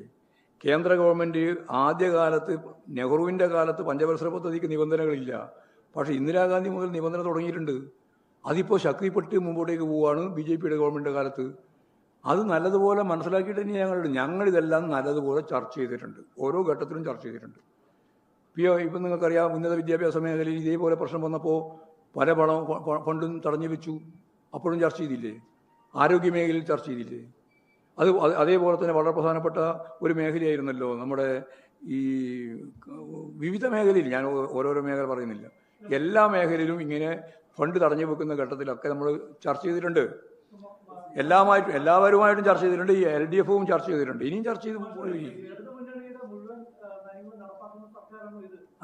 കേന്ദ്ര ഗവൺമെൻറ് ആദ്യകാലത്ത് നെഹ്റുവിൻ്റെ കാലത്ത് പഞ്ചവത്സര പദ്ധതിക്ക് നിബന്ധനകളില്ല, പക്ഷേ ഇന്ദിരാഗാന്ധി മുതൽ നിബന്ധന തുടങ്ങിയിട്ടുണ്ട്. അതിപ്പോൾ ശക്തിപ്പെട്ട് മുമ്പോട്ടേക്ക് പോവുകയാണ് BJPയുടെ ഗവൺമെൻറ് കാലത്ത്. അത് നല്ലതുപോലെ മനസ്സിലാക്കിയിട്ട് തന്നെ ഞങ്ങളിതെല്ലാം നല്ലതുപോലെ ചർച്ച ചെയ്തിട്ടുണ്ട്, ഓരോ ഘട്ടത്തിലും ചർച്ച ചെയ്തിട്ടുണ്ട്. ഇപ്പം നിങ്ങൾക്കറിയാം, ഉന്നത വിദ്യാഭ്യാസ മേഖലയിൽ ഇതേപോലെ പ്രശ്നം വന്നപ്പോൾ പല ഫണ്ടും തടഞ്ഞു വെച്ചു, അപ്പോഴും ചർച്ച ചെയ്തില്ലേ. ആരോഗ്യ മേഖലയിൽ ചർച്ച ചെയ്തില്ലേ. അതേപോലെ തന്നെ വളരെ പ്രധാനപ്പെട്ട ഒരു മേഖലയായിരുന്നല്ലോ നമ്മുടെ ഈ വിവിധ മേഖലയിൽ, ഞാൻ ഓരോരോ മേഖല പറയുന്നില്ല, എല്ലാ മേഖലയിലും ഇങ്ങനെ ഫണ്ട് തടഞ്ഞു വെക്കുന്ന ഘട്ടത്തിലൊക്കെ നമ്മൾ ചർച്ച ചെയ്തിട്ടുണ്ട്. എല്ലാവരുമായിട്ടും ചർച്ച ചെയ്തിട്ടുണ്ട്. ഈ LDFും ചർച്ച ചെയ്തിട്ടുണ്ട്, ഇനിയും ചർച്ച ചെയ്ത്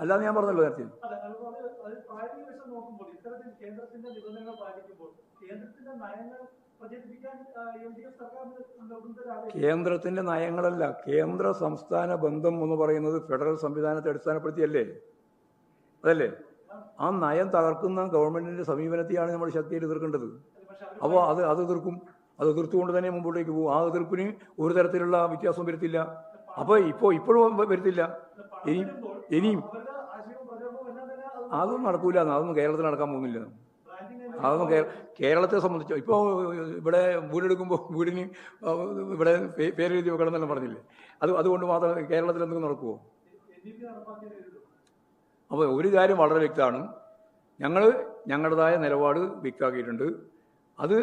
അല്ലാതെ ഞാൻ പറഞ്ഞല്ലോ നേരത്തെ. കേന്ദ്രത്തിന്റെ നയങ്ങളല്ല, കേന്ദ്ര സംസ്ഥാന ബന്ധം എന്ന് പറയുന്നത് ഫെഡറൽ സംവിധാനത്തെ അടിസ്ഥാനപ്പെടുത്തിയല്ലേ, അതല്ലേ. ആ നയം തകർക്കുന്ന ഗവൺമെന്റിന്റെ സമീപനത്തെയാണ് നമ്മൾ ശക്തിയായിട്ട് എതിർക്കേണ്ടത്. അപ്പോൾ അത് എതിർക്കും, അത് എതിർത്തുകൊണ്ട് തന്നെ മുമ്പോട്ടേക്ക് പോകും. ആ എതിർപ്പിന് ഒരു തരത്തിലുള്ള വ്യത്യാസം വരുത്തില്ല. അപ്പോൾ ഇപ്പോഴും വരുത്തില്ല, ഇനിയും അതൊന്നും നടക്കൂല. അതൊന്നും കേരളത്തിൽ നടക്കാൻ പോകുന്നില്ല. അതൊന്നും കേരളത്തെ സംബന്ധിച്ചോ, ഇപ്പോൾ ഇവിടെ വീടെടുക്കുമ്പോൾ വീടിന് ഇവിടെ പേരെഴുതി വെക്കണം എന്നെല്ലാം പറഞ്ഞില്ലേ, അതുകൊണ്ട് മാത്രം കേരളത്തിൽ എന്തെങ്കിലും നടക്കുമോ? അപ്പോൾ ഒരു കാര്യം വളരെ വ്യക്തമാണ്, ഞങ്ങളുടേതായ നിലപാട് വ്യക്തമാക്കിയിട്ടുണ്ട്. അത്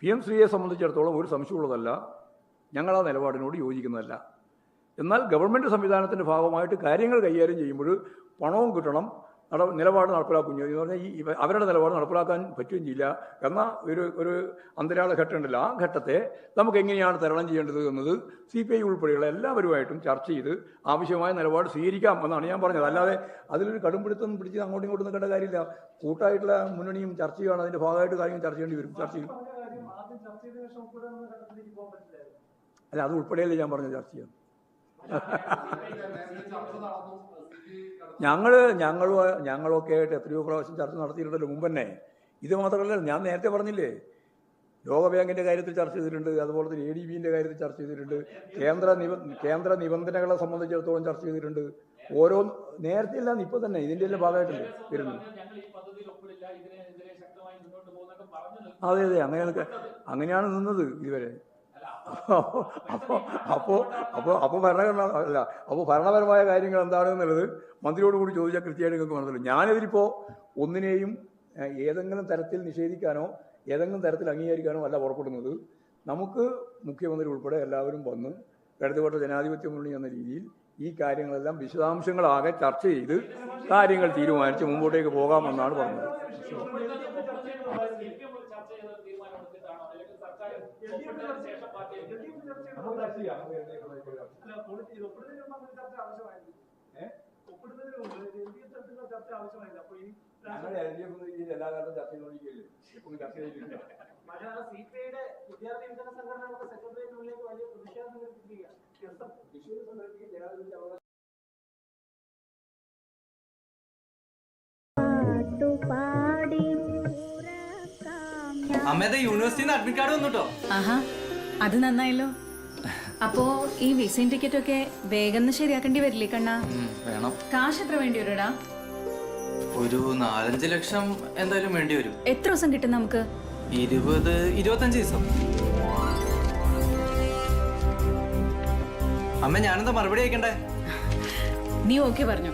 PMCയെ സംബന്ധിച്ചിടത്തോളം ഒരു സംശയമുള്ളതല്ല, ഞങ്ങൾ ആ നിലപാടിനോട് യോജിക്കുന്നതല്ല. എന്നാൽ ഗവൺമെൻറ് സംവിധാനത്തിൻ്റെ ഭാഗമായിട്ട് കാര്യങ്ങൾ കൈകാര്യം ചെയ്യുമ്പോൾ പണവും കിട്ടണം, നിലപാട് നടപ്പിലാക്കുകയും ചെയ്യും എന്ന് പറഞ്ഞാൽ ഈ അവരുടെ നിലപാട് നടപ്പിലാക്കാൻ പറ്റുകയും ചെയ്യില്ല എന്ന ഒരു അന്തരാള ഘട്ടമുണ്ടല്ലോ. ആ ഘട്ടത്തെ നമുക്ക് എങ്ങനെയാണ് തരണം ചെയ്യേണ്ടത് എന്നത് CPI ഉൾപ്പെടെയുള്ള എല്ലാവരുമായിട്ടും ചർച്ച ചെയ്ത് ആവശ്യമായ നിലപാട് സ്വീകരിക്കാം എന്നാണ് ഞാൻ പറഞ്ഞത്. അല്ലാതെ അതിലൊരു കടുംപിടുത്തം പിടിച്ച് അങ്ങോട്ടും ഇങ്ങോട്ടും നിൽക്കേണ്ട കാര്യമില്ല. കൂട്ടായിട്ടുള്ള മുന്നണിയും ചർച്ച ചെയ്യുകയാണ്, അതിൻ്റെ ഭാഗമായിട്ട് കാര്യങ്ങൾ ചർച്ച ചെയ്യേണ്ടി വരും. ചർച്ച ചെയ്യും. അല്ല, അത് ഉൾപ്പെടെയല്ലേ ഞാൻ പറഞ്ഞത് ചർച്ച ചെയ്യാം. ഞങ്ങളൊക്കെ ആയിട്ട് എത്രയോ പ്രാവശ്യം ചർച്ച നടത്തിയിട്ടുണ്ടല്ലോ മുമ്പ് തന്നെ. ഇത് മാത്രമല്ല, ഞാൻ നേരത്തെ പറഞ്ഞില്ലേ, ലോകബാങ്കിൻ്റെ കാര്യത്തിൽ ചർച്ച ചെയ്തിട്ടുണ്ട്, അതുപോലെ തന്നെ ADBൻ്റെ കാര്യത്തിൽ ചർച്ച ചെയ്തിട്ടുണ്ട്, കേന്ദ്ര നിബന്ധനകളെ സംബന്ധിച്ചിടത്തോളം ചർച്ച ചെയ്തിട്ടുണ്ട്. ഓരോ നേരത്തെ എല്ലാം ഇപ്പോൾ തന്നെ ഇതിൻ്റെ എല്ലാം ഭാഗമായിട്ടല്ലേ വരുന്നത്. അതെ, അങ്ങനെയാണ് നിന്നത് ഇതുവരെ. അപ്പോൾ ഭരണപരമായ കാര്യങ്ങൾ എന്താണെന്നുള്ളത് മന്ത്രിയോട് കൂടി ചോദിച്ചാൽ കൃത്യമായിട്ട് നിങ്ങൾക്ക് മനസ്സിലാവും. ഞാനിതിലിപ്പോൾ ഒന്നിനെയും ഏതെങ്കിലും തരത്തിൽ നിഷേധിക്കാനോ ഏതെങ്കിലും തരത്തിൽ അംഗീകരിക്കാനോ അല്ല പുറപ്പെടുന്നത്. നമുക്ക് മുഖ്യമന്ത്രി ഉൾപ്പെടെ എല്ലാവരും വന്ന് ഇടതുപക്ഷ ജനാധിപത്യ മുന്നണി എന്ന രീതിയിൽ ഈ കാര്യങ്ങളെല്ലാം വിശദാംശങ്ങളാകെ ചർച്ച ചെയ്ത് കാര്യങ്ങൾ തീരുമാനിച്ച് മുമ്പോട്ടേക്ക് പോകാമെന്നാണ് പറഞ്ഞത്. ഞങ്ങളുടെ LDF രീതിയിൽ എല്ലാ കാലത്തും ചർച്ച ചെയ്തുകൊണ്ടിരിക്കുകയല്ലേ, എപ്പോഴും ചർച്ച ചെയ്തിട്ടില്ല. അമ്മേടെ യൂണിവേഴ്സിറ്റിന്ന് അഡ്മിറ്റ് കാർഡ് വന്നുട്ടോ. ആഹാ, അത് നന്നായല്ലോ. അപ്പോ ഈ വിസയും ടിക്കറ്റും ഒക്കെ വേഗം ശരിയാക്കേണ്ടി വരില്ലേ കണ്ണാ? വേണം. കാശ് എത്ര വേണ്ടി വരുടാ? ഒരു 4-5 ലക്ഷം എന്തായാലും വേണ്ടി വരും. എത്ര ദിവസം കിട്ടും നമുക്ക്? 20-25 ദിവസം. അമ്മ ഞാനെന്താ മറുപടി അയക്കണ്ടേ? നീ ഓക്കെ പറഞ്ഞു.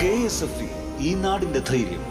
KSFE, ഈ നാടിന്റെ ധൈര്യം.